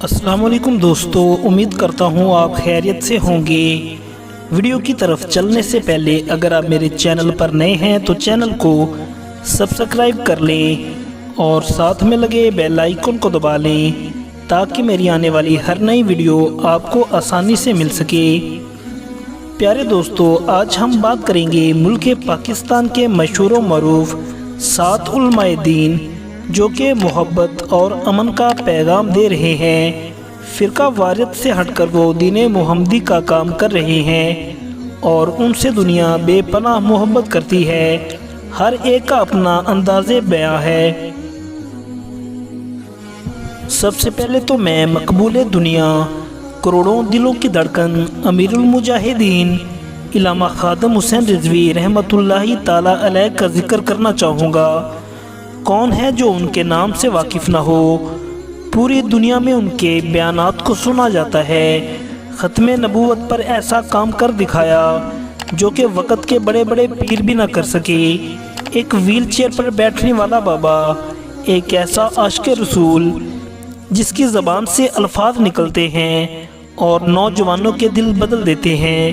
السلام علیکم دوستو، امید کرتا ہوں آپ خیریت سے ہوں گے۔ ویڈیو کی طرف چلنے سے پہلے اگر آپ میرے چینل پر نئے ہیں تو چینل کو سبسکرائب کر لیں اور ساتھ میں لگے بیل آئیکن کو دبا لیں تاکہ میری آنے والی ہر نئی ویڈیو آپ کو آسانی سے مل سکے۔ پیارے دوستو، آج ہم بات کریں گے ملک پاکستان کے مشہور و معروف 7 علماء دین جو کہ محبت اور امن کا پیغام دے رہے ہیں۔ فرقہ واریت سے ہٹ کر وہ دین محمدی کا کام کر رہے ہیں اور ان سے دنیا بے پناہ محبت کرتی ہے۔ ہر ایک کا اپنا انداز بیاں ہے۔ سب سے پہلے تو میں مقبول دنیا، کروڑوں دلوں کی دھڑکن، امیر المجاہدین علامہ خادم حسین رضوی رحمۃ اللہ تعالی علیہ کا ذکر کرنا چاہوں گا۔ کون ہے جو ان کے نام سے واقف نہ ہو؟ پوری دنیا میں ان کے بیانات کو سنا جاتا ہے۔ ختم نبوت پر ایسا کام کر دکھایا جو کہ وقت کے بڑے بڑے پیر بھی نہ کر سکے۔ ایک ویل چیئر پر بیٹھنے والا بابا، ایک ایسا عاشق رسول جس کی زبان سے الفاظ نکلتے ہیں اور نوجوانوں کے دل بدل دیتے ہیں۔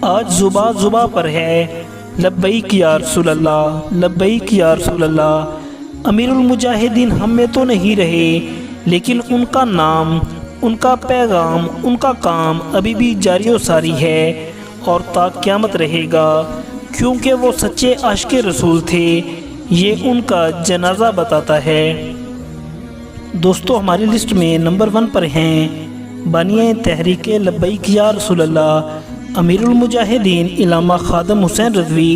آج زباں پر ہے، لبیک یا رسول اللہ، لبیک یا رسول اللہ۔ امیر المجاہدین ہم میں تو نہیں رہے، لیکن ان کا نام، ان کا پیغام، ان کا کام ابھی بھی جاری و ساری ہے اور تا قیامت رہے گا، کیونکہ وہ سچے عاشق رسول تھے، یہ ان کا جنازہ بتاتا ہے۔ دوستو، ہماری لسٹ میں نمبر 1 پر ہیں بانی تحریک لبیک یا رسول اللہ امیر المجاہدین علامہ خادم حسین رضوی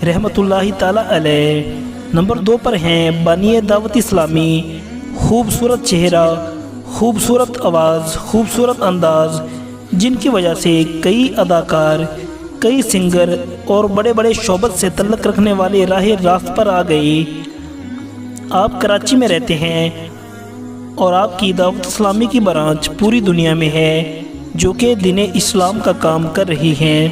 رحمۃ اللہ تعالی علیہ۔ نمبر 2 پر ہیں بانی دعوت اسلامی، خوبصورت چہرہ، خوبصورت آواز، خوبصورت انداز، جن کی وجہ سے کئی اداکار، کئی سنگر اور بڑے بڑے شہرت سے تعلق رکھنے والے راہ راست پر آ گئے۔ آپ کراچی میں رہتے ہیں اور آپ کی دعوت اسلامی کی برانچ پوری دنیا میں ہے جو کہ دین اسلام کا کام کر رہی ہیں۔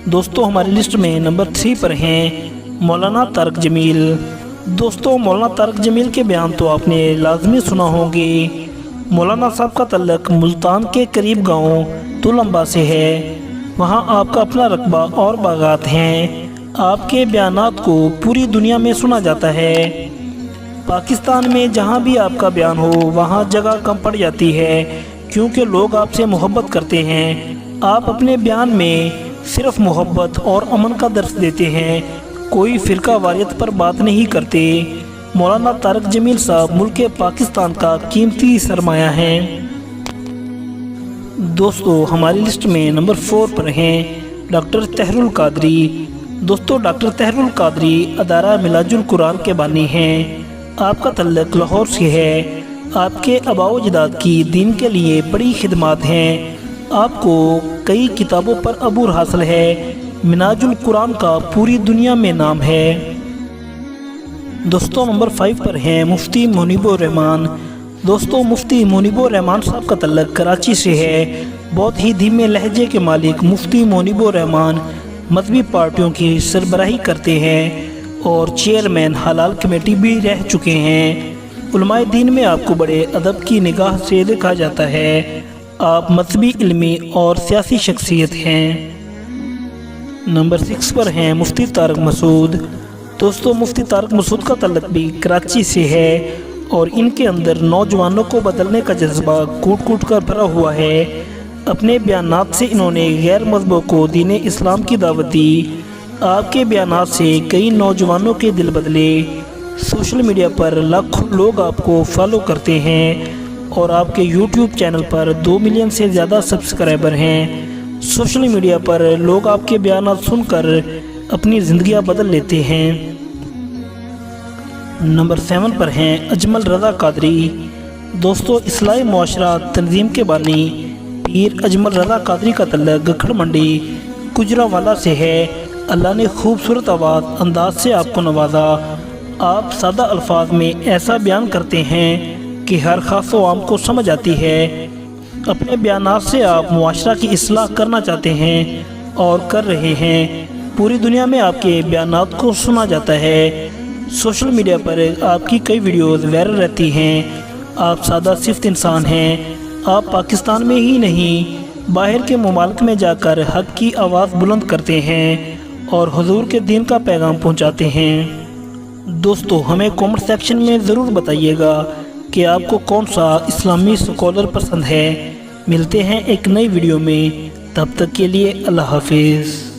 دوستو، ہماری لسٹ میں نمبر 3 پر ہیں مولانا طارق جمیل۔ دوستو، مولانا طارق جمیل کے بیان تو آپ نے لازمی سنا ہوں گے۔ مولانا صاحب کا تعلق ملتان کے قریب گاؤں تولمبا سے ہے۔ وہاں آپ کا اپنا رقبہ اور باغات ہیں۔ آپ کے بیانات کو پوری دنیا میں سنا جاتا ہے۔ پاکستان میں جہاں بھی آپ کا بیان ہو وہاں جگہ کم پڑ جاتی ہے، کیونکہ لوگ آپ سے محبت کرتے ہیں۔ آپ اپنے بیان میں صرف محبت اور امن کا درس دیتے ہیں، کوئی فرقہ واریت پر بات نہیں کرتے۔ مولانا طارق جمیل صاحب ملک پاکستان کا قیمتی سرمایہ ہیں۔ دوستو، ہماری لسٹ میں نمبر 4 پر ہیں ڈاکٹر طاہر القادری۔ دوستو، ڈاکٹر طاہر القادری ادارہ ملاج القرآن کے بانی ہیں۔ آپ کا تعلق لاہور سے ہے۔ آپ کے آباء و اجداد کی دین کے لیے بڑی خدمات ہیں۔ آپ کو کئی کتابوں پر عبور حاصل ہے۔ مناج القرآن کا پوری دنیا میں نام ہے۔ دوستو، نمبر 5 پر ہیں مفتی منیب الرحمان۔ دوستو، مفتی منیب الرحمان صاحب کا تعلق کراچی سے ہے۔ بہت ہی دھیمے لہجے کے مالک مفتی منیب الرحمان مذہبی پارٹیوں کی سربراہی کرتے ہیں اور چیئرمین حلال کمیٹی بھی رہ چکے ہیں۔ علماء دین میں آپ کو بڑے ادب کی نگاہ سے دیکھا جاتا ہے۔ آپ مذہبی، علمی اور سیاسی شخصیت ہیں۔ نمبر 6 پر ہیں مفتی طارق مسعود۔ دوستو، مفتی طارق مسعود کا تعلق بھی کراچی سے ہے اور ان کے اندر نوجوانوں کو بدلنے کا جذبہ کوٹ کوٹ کر بھرا ہوا ہے۔ اپنے بیانات سے انہوں نے غیر مذہبوں کو دین اسلام کی دعوت دی۔ آپ کے بیانات سے کئی نوجوانوں کے دل بدلے۔ سوشل میڈیا پر لاکھوں لوگ آپ کو فالو کرتے ہیں اور آپ کے یوٹیوب چینل پر 2 ملین سے زیادہ سبسکرائبر ہیں۔ سوشل میڈیا پر لوگ آپ کے بیانات سن کر اپنی زندگیاں بدل لیتے ہیں۔ نمبر 7 پر ہیں اجمل رضا قادری۔ دوستو، اصلاح معاشرہ تنظیم کے بانی پیر اجمل رضا قادری کا تعلق گکھڑ منڈی گجرانوالہ سے ہے۔ اللہ نے خوبصورت آواز، انداز سے آپ کو نوازا۔ آپ سادہ الفاظ میں ایسا بیان کرتے ہیں کہ ہر خاص و عام کو سمجھ آتی ہے۔ اپنے بیانات سے آپ معاشرہ کی اصلاح کرنا چاہتے ہیں اور کر رہے ہیں۔ پوری دنیا میں آپ کے بیانات کو سنا جاتا ہے۔ سوشل میڈیا پر آپ کی کئی ویڈیوز وائرل رہتی ہیں۔ آپ سادہ صفت انسان ہیں۔ آپ پاکستان میں ہی نہیں باہر کے ممالک میں جا کر حق کی آواز بلند کرتے ہیں اور حضور کے دین کا پیغام پہنچاتے ہیں۔ دوستو ہمیں کامنٹ سیکشن میں ضرور بتائیے گا کہ آپ کو کون سا اسلامی سکولر پسند ہے۔ ملتے ہیں ایک نئی ویڈیو میں، تب تک کے لیے اللہ حافظ۔